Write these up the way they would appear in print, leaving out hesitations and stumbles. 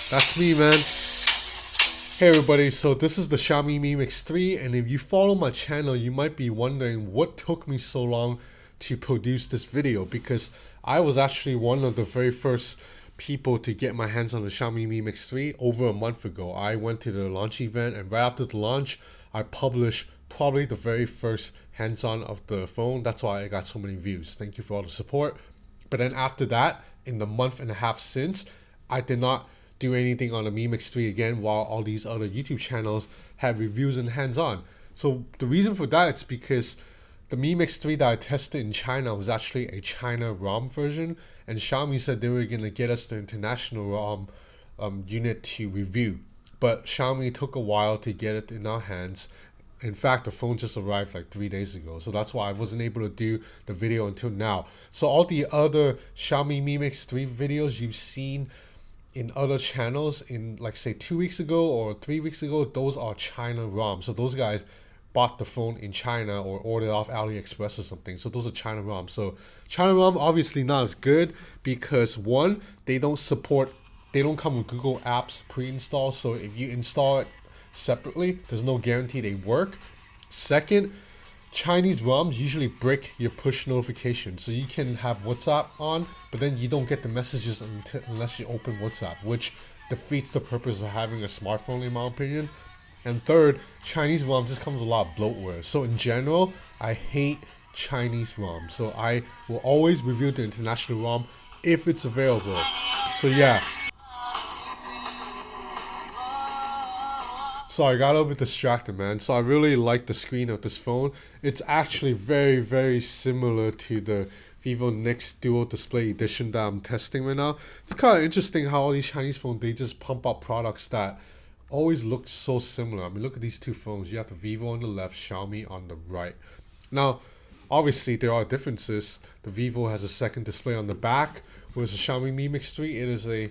That's me, man. Hey everybody, so this is the Xiaomi Mi Mix 3, and if you follow my channel, you might be wondering what took me so long to produce this video, because I was actually one of the very first people to get my hands on the Xiaomi Mi Mix 3 over a month ago. I went to the launch event, and right after the launch, I published probably the very first hands-on of the phone. That's why I got so many views. Thank you for all the support. But then after that, in the month and a half since, I did not do anything on the Mi Mix 3 again, while all these other YouTube channels have reviews and hands-on. So the reason for that is because the Mi Mix 3 that I tested in China was actually a China ROM version, and Xiaomi said they were going to get us the international ROM unit to review. But Xiaomi took a while to get it in our hands. In fact, the phone just arrived like 3 days ago, so that's why I wasn't able to do the video until now. So all the other Xiaomi Mi Mix 3 videos you've seen in other channels in, like, say 2 weeks ago or 3 weeks ago, those are China ROM. So those guys bought the phone in China or ordered off AliExpress or something. So those are China ROM. So China ROM obviously not as good because, one, they don't come with Google Apps pre-installed. So if you install it separately, there's no guarantee they work. Second, Chinese ROMs usually break your push notification, so you can have WhatsApp on, but then you don't get the messages unless you open WhatsApp, which defeats the purpose of having a smartphone, in my opinion. And third, Chinese ROM just comes with a lot of bloatware. So in general, I hate Chinese ROM. So I will always review the international ROM if it's available. So yeah. So I got a little bit distracted, man. So I really like the screen of this phone. It's actually very, very similar to the Vivo Nix Dual Display Edition that I'm testing right now. It's kind of interesting how all these Chinese phones, they just pump out products that always look so similar. I mean, look at these two phones. You have the Vivo on the left, Xiaomi on the right. Now, obviously, there are differences. The Vivo has a second display on the back, whereas the Xiaomi Mi Mix 3, it is a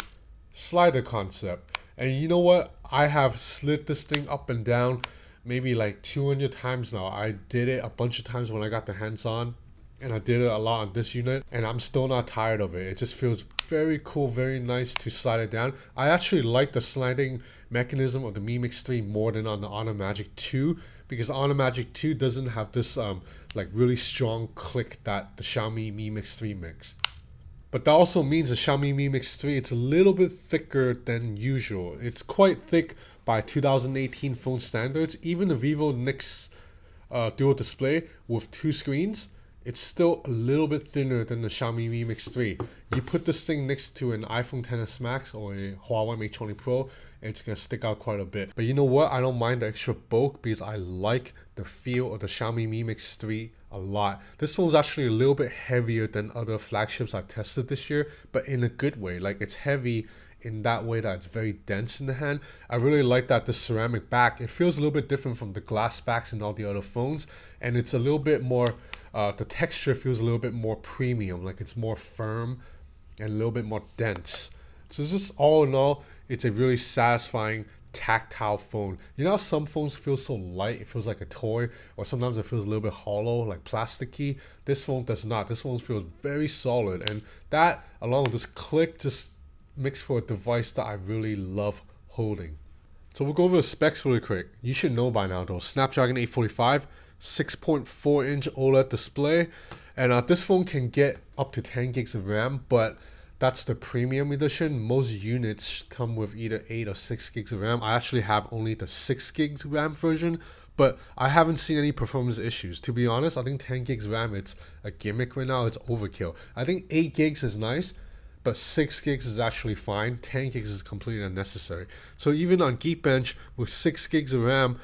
slider concept. And you know what? I have slid this thing up and down maybe like 200 times now. I did it a bunch of times when I got the hands on, and I did it a lot on this unit, and I'm still not tired of it. It just feels very cool, very nice to slide it down. I actually like the sliding mechanism of the Mi Mix 3 more than on the Honor Magic 2, because the Honor Magic 2 doesn't have this like really strong click that the Xiaomi Mi Mix 3 makes. But that also means the Xiaomi Mi Mix 3, it's a little bit thicker than usual. It's quite thick by 2018 phone standards. Even the Vivo Nix Dual Display with 2 screens, it's still a little bit thinner than the Xiaomi Mi Mix 3. You put this thing next to an iPhone XS Max or a Huawei Mate 20 Pro, it's going to stick out quite a bit. But you know what? I don't mind the extra bulk because I like the feel of the Xiaomi Mi Mix 3 a lot. This phone's actually a little bit heavier than other flagships I've tested this year, but in a good way. Like, it's heavy in that way that it's very dense in the hand. I really like that the ceramic back, it feels a little bit different from the glass backs in all the other phones, and it's a little bit more, the texture feels a little bit more premium, like it's more firm and a little bit more dense. So it's just, all in all, it's a really satisfying tactile phone. You know how some phones feel so light, it feels like a toy, or sometimes it feels a little bit hollow, like plasticky? This phone does not. This phone feels very solid, and that, along with this click, just makes for a device that I really love holding. So we'll go over the specs really quick. You should know by now though. Snapdragon 845, 6.4 inch OLED display, and this phone can get up to 10 gigs of RAM, but that's the premium edition. Most units come with either 8 or 6 gigs of RAM. I actually have only the 6 gigs RAM version, but I haven't seen any performance issues. To be honest, I think 10 gigs RAM, it's a gimmick right now. It's overkill. I think 8 gigs is nice, but 6 gigs is actually fine. 10 gigs is completely unnecessary. So even on Geekbench with 6 gigs of RAM,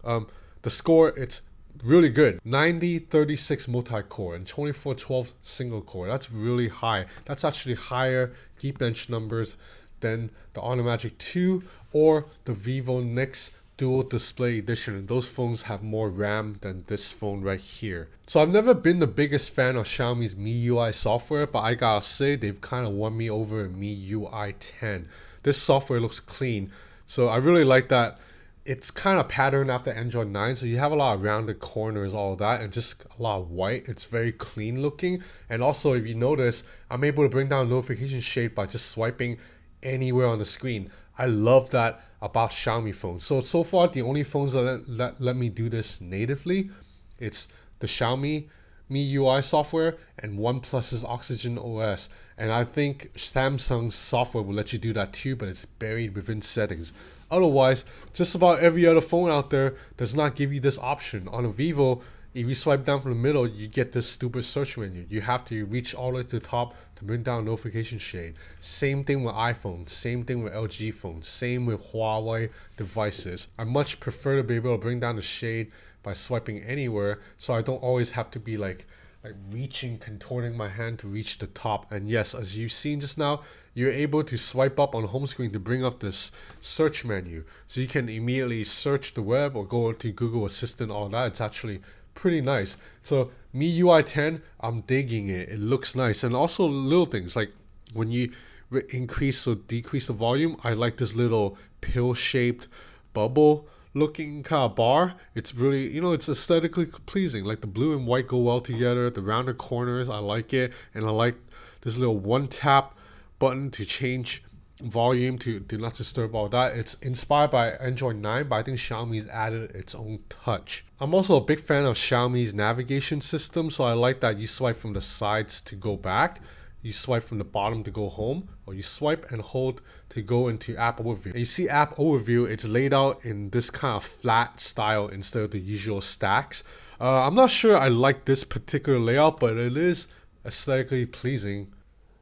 the score, it's really good. 9036 multi-core and 2412 single core. That's really high. That's actually higher Geekbench numbers than the Honor Magic 2 or the Vivo Nix Dual Display Edition. And those phones have more RAM than this phone right here. So I've never been the biggest fan of Xiaomi's MIUI software, but I gotta say they've kind of won me over in MIUI 10. This software looks clean, so I really like that. It's kind of patterned after Android 9, so you have a lot of rounded corners, all of that, and just a lot of white. It's very clean looking. And also, if you notice, I'm able to bring down notification shade by just swiping anywhere on the screen. I love that about Xiaomi phones. So far the only phones that let me do this natively, it's the Xiaomi MIUI software and OnePlus's Oxygen OS. And I think Samsung's software will let you do that too, but it's buried within settings. Otherwise, just about every other phone out there does not give you this option. On a Vivo, if you swipe down from the middle, you get this stupid search menu. You have to reach all the way to the top to bring down notification shade. Same thing with iPhone, same thing with LG phones, same with Huawei devices. I much prefer to be able to bring down the shade by swiping anywhere, so I don't always have to be like reaching, contorting my hand to reach the top. And yes, as you've seen just now, you're able to swipe up on the home screen to bring up this search menu. So you can immediately search the web or go to Google Assistant, all that. It's actually pretty nice. So MIUI 10, I'm digging it. It looks nice. And also little things like when you increase or decrease the volume, I like this little pill-shaped bubble looking kind of bar. It's really, it's aesthetically pleasing. Like the blue and white go well together. The rounded corners, I like it. And I like this little one tap button to change volume to do not disturb, all that. It's inspired by Android 9, but I think Xiaomi's added its own touch. I'm also a big fan of Xiaomi's navigation system, so I like that you swipe from the sides to go back, you swipe from the bottom to go home, or you swipe and hold to go into app overview. And you see app overview, it's laid out in this kind of flat style instead of the usual stacks. I'm not sure I like this particular layout, but it is aesthetically pleasing.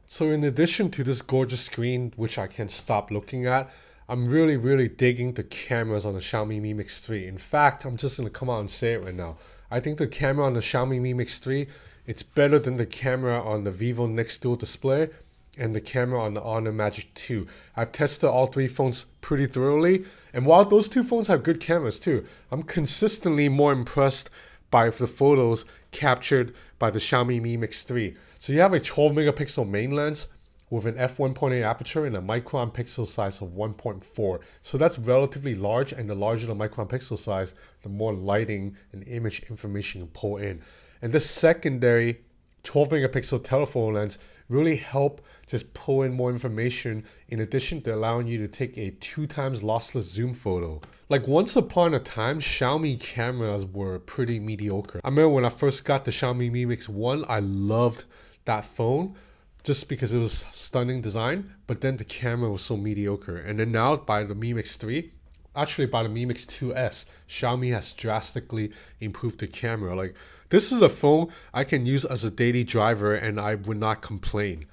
So in addition to this gorgeous screen, which I can't stop looking at, I'm really digging the cameras on the Xiaomi Mi Mix 3. In fact, I'm just going to come out and say it right now. I think the camera on the Xiaomi Mi Mix 3, it's better than the camera on the Vivo Nex Dual Display and the camera on the Honor Magic 2. I've tested all three phones pretty thoroughly, and while those two phones have good cameras too, I'm consistently more impressed by the photos captured by the Xiaomi Mi Mix 3. So you have a 12 megapixel main lens with an f1.8 aperture and a micron pixel size of 1.4. So that's relatively large, and the larger the micron pixel size, the more lighting and image information you pull in. And this secondary 12 megapixel telephoto lens really help just pull in more information, in addition to allowing you to take a 2x lossless zoom photo. Like once upon a time, Xiaomi cameras were pretty mediocre. I remember when I first got the Xiaomi Mi Mix 1, I loved that phone just because it was stunning design, but then the camera was so mediocre. And then now by the Mi Mix 3, actually by the Mi Mix 2S, Xiaomi has drastically improved the camera. Like this is a phone I can use as a daily driver and I would not complain.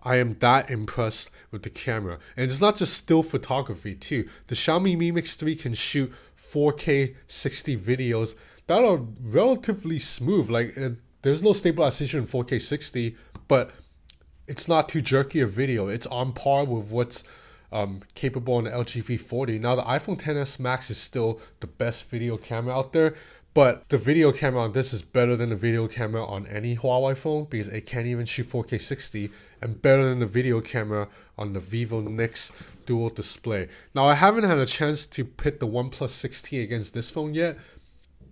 I am that impressed with the camera. And it's not just still photography too. The Xiaomi Mi Mix 3 can shoot 4K 60 videos that are relatively smooth. Like there's no stabilization in 4K 60, but it's not too jerky a video. It's on par with what's capable on the LG V40. Now the iPhone XS Max is still the best video camera out there, but the video camera on this is better than the video camera on any Huawei phone because it can't even shoot 4K 60, and better than the video camera on the Vivo Nex Dual Display. Now I haven't had a chance to pit the OnePlus 6T against this phone yet,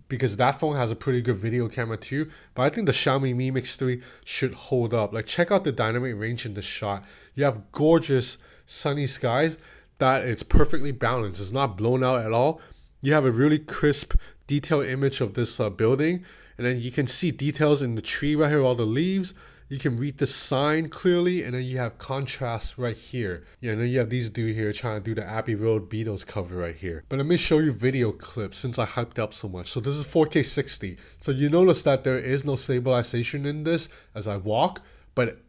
because that phone has a pretty good video camera too, but I think the Xiaomi Mi Mix 3 should hold up. Like check out the dynamic range in the shot. You have gorgeous sunny skies that it's perfectly balanced. It's not blown out at all. You have a really crisp detailed image of this building, and then you can see details in the tree right here, all the leaves. You can read the sign clearly, and then you have contrast right here. Yeah, and then you have these dude here trying to do the Abbey Road Beatles cover right here. But let me show you video clips since I hyped up so much. So this is 4K 60. So you notice that there is no stabilization in this as I walk, but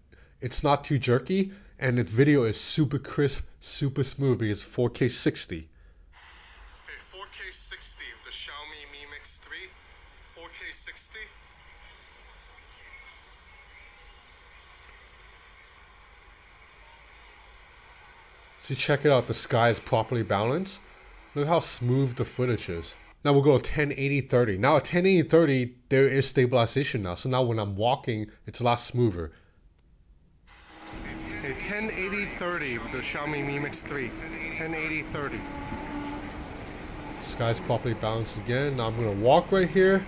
it's not too jerky, and the video is super crisp, super smooth because 4K 60. Hey, 4K 60 of the Xiaomi Mi Mix 3, 4K 60. See, check it out, the sky is properly balanced. Look how smooth the footage is. Now we'll go 1080-30. Now at 1080-30, there is stabilization now. So now when I'm walking, it's a lot smoother. A 1080-30 with the Xiaomi Mi Mix 3. 1080-30. Sky's properly balanced again. Now I'm gonna walk right here,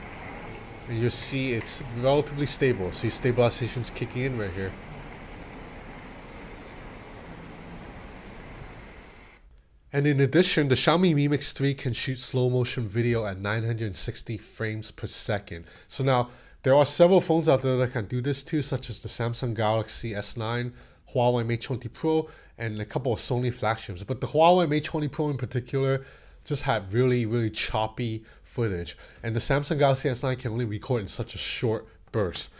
and you'll see it's relatively stable. See, stabilization's kicking in right here. And in addition, the Xiaomi Mi Mix 3 can shoot slow motion video at 960 frames per second. So now, there are several phones out there that can do this too, such as the Samsung Galaxy S9, Huawei Mate 20 Pro, and a couple of Sony flagships. But the Huawei Mate 20 Pro in particular just had really, really choppy footage. And the Samsung Galaxy S9 can only record in such a short burst.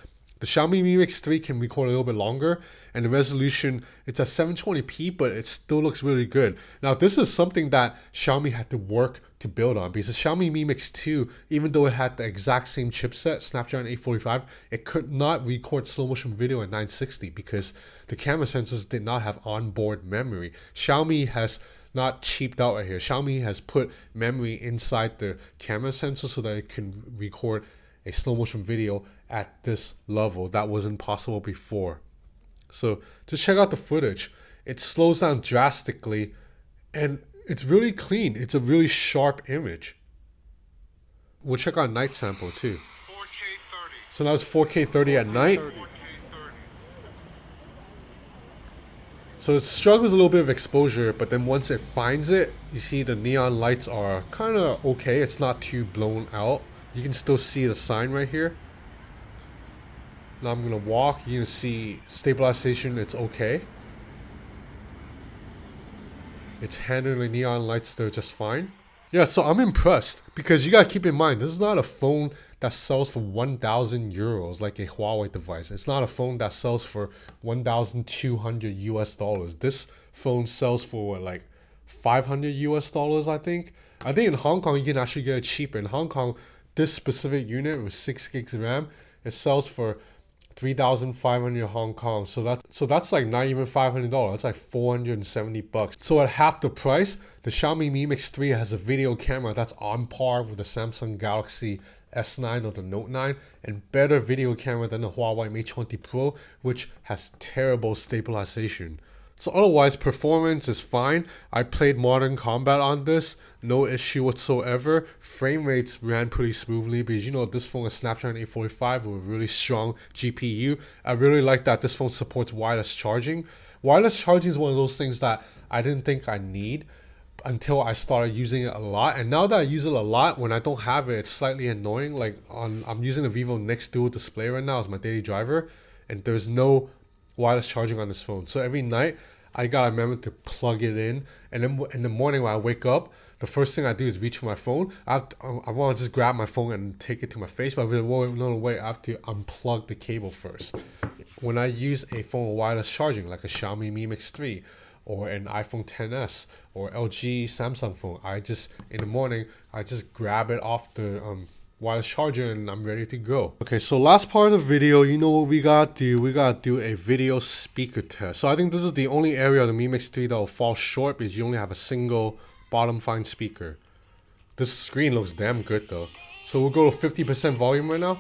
The Xiaomi Mi Mix 3 can record a little bit longer, and the resolution, it's at 720p, but it still looks really good. Now, this is something that Xiaomi had to work to build on, because the Xiaomi Mi Mix 2, even though it had the exact same chipset, Snapdragon 845, it could not record slow motion video at 960 because the camera sensors did not have onboard memory. Xiaomi has not cheaped out right here. Xiaomi has put memory inside the camera sensor so that it can record a slow motion video at this level. That wasn't possible before. So just check out the footage. It slows down drastically and it's really clean. It's a really sharp image. We'll check out night sample too. 4K 30. So now it's 4K 30 at night. 4K 30. So it struggles a little bit of exposure, but then once it finds it, you see the neon lights are kind of okay. It's not too blown out. You can still see the sign right here. Now I'm gonna walk. You can see stabilization, it's okay. It's handling neon lights, they're just fine. Yeah, so I'm impressed because you gotta keep in mind, this is not a phone that sells for 1,000 euros like a Huawei device. It's not a phone that sells for 1,200 US dollars. This phone sells for like 500 US dollars, I think. I think in Hong Kong you can actually get it cheaper. In Hong Kong, this specific unit with 6 gigs of RAM, it sells for 3,500 Hong Kong. So that's like not even $500. That's like 470 bucks. So at half the price, the Xiaomi Mi Mix 3 has a video camera that's on par with the Samsung Galaxy S9 or the Note 9 and better video camera than the Huawei Mate 20 Pro, which has terrible stabilization. So otherwise, performance is fine. I played Modern Combat on this, no issue whatsoever. Frame rates ran pretty smoothly because you know this phone is Snapdragon 845 with a really strong GPU. I really like that this phone supports wireless charging. Wireless charging is one of those things that I didn't think I need until I started using it a lot. And now that I use it a lot, when I don't have it, it's slightly annoying. Like I'm using the Vivo Nex Dual Display right now as my daily driver, and there's no wireless charging on this phone. So every night I gotta remember to plug it in, and then in the morning when I wake up, the first thing I do is reach for my phone. I want to just grab my phone and take it to my face, but wait, I have to unplug the cable first. When I use a phone with wireless charging, like a Xiaomi Mi Mix 3 or an iPhone XS or LG Samsung phone, in the morning I just grab it off the wireless charger and I'm ready to go. Okay, so last part of the video, you know what we gotta do? We gotta do a video speaker test. So I think this is the only area of the Mi Mix 3 that will fall short because you only have a single bottom fine speaker. This screen looks damn good though. So we'll go to 50% volume right now.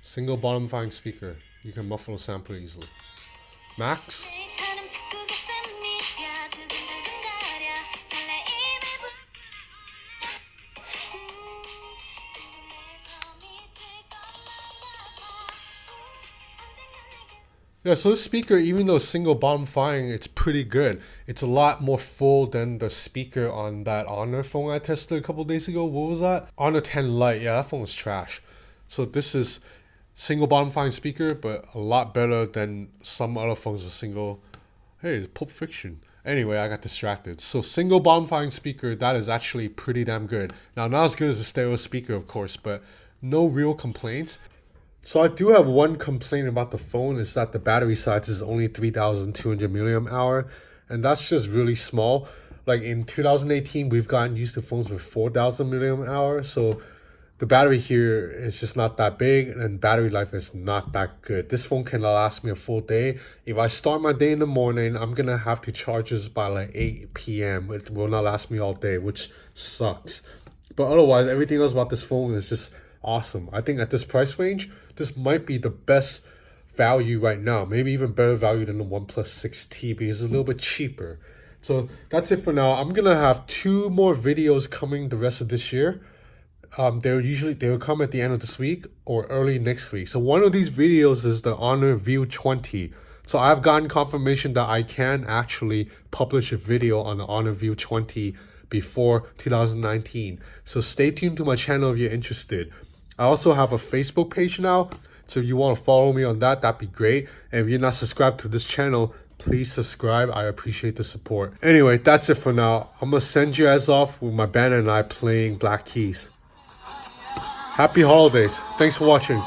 Single bottom fine speaker. You can muffle the sample easily. Max. Yeah, so this speaker, even though single bottom fine, it's pretty good. It's a lot more full than the speaker on that Honor phone I tested a couple days ago. What was that? Honor 10 Lite. Yeah, that phone was trash. So this is single bottom fine speaker, but a lot better than some other phones with single. Hey, it's Pulp Fiction. Anyway, I got distracted. So single bottom fine speaker, that is actually pretty damn good. Now, not as good as a stereo speaker, of course, but no real complaints. So I do have one complaint about the phone, is that the battery size is only 3,200 milliamp hour, and that's just really small. Like in 2018, we've gotten used to phones with 4,000 milliamp hour, so the battery here is just not that big, and battery life is not that good. This phone can last me a full day. If I start my day in the morning, I'm gonna have to charge this by like 8 p.m. It will not last me all day, which sucks. But otherwise, everything else about this phone is just awesome. I think at this price range, this might be the best value right now. Maybe even better value than the OnePlus 6T because it's a little bit cheaper. So that's it for now. I'm gonna have 2 more videos coming the rest of this year. They will come at the end of this week or early next week. So one of these videos is the Honor View 20. So I've gotten confirmation that I can actually publish a video on the Honor View 20 before 2019. So stay tuned to my channel if you're interested. I also have a Facebook page now, so if you want to follow me on that, that'd be great. And if you're not subscribed to this channel, please subscribe. I appreciate the support. Anyway, that's it for now. I'm gonna send you guys off with my band and I playing Black Keys. Happy holidays. Thanks for watching.